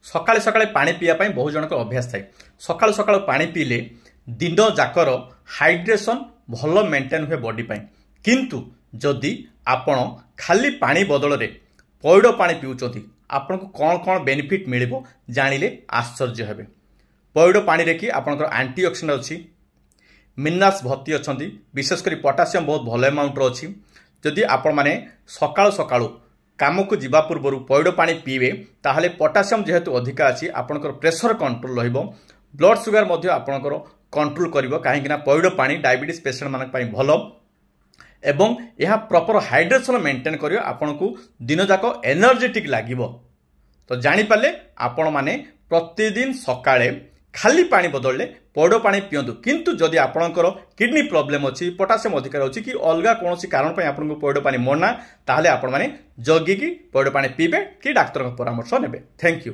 सकाळे सकाळे पानी पीवा पाई बहुत जनक अभ्यास थाए सकाळु सकाळु पानी पीले दिन जाकर हाइड्रेशन भल मेंटेन हुए बॉडी पाई किंतु जदि आपण खाली पानी बदल रे पैड पानी पिउचंती आपन को कौन कौन बेनिफिट मिलिबो जानिले आश्चर्य हेबे। पैड पानी रे कि आपनकर एंटीऑक्सीडेंट अछि, मिनरल्स भर्ती अछंती, विशेष करी पोटासियम बहुत भल अमाउंट रो अछि। जदि आपण माने सकाळु सकाळु काम को जीवा पूर्व पैड पानी पीबे ताहले पोटासियम जेहेतु अधिका अछि आपनकर प्रेशर कंट्रोल रहइबो, ब्लड सुगर मध्य आपनकर कंट्रोल करिवो काहेकि ना पैड पानी डायबिटीज पेशेंट मानक पई भलो एवं यह प्रॉपर हाइड्रेशन मेंटेन करियो आपन को दिन जाक एनर्जेटिक लागिवो। तो जानि पाले आपण माने प्रतिदिन सकाळे खाली पानी बदलले पैड पानी पियंतु किंतु जदि आपनकर किडनी प्रॉब्लम अछि, पोटासियम अधिकार अछि कि अलगा कोनोसी कारण पई आपन को पैड पानी मना ताहले आपण माने जगी की पैड पानी पीबे कि डाक्टर को परामर्श नेबे। Thank you.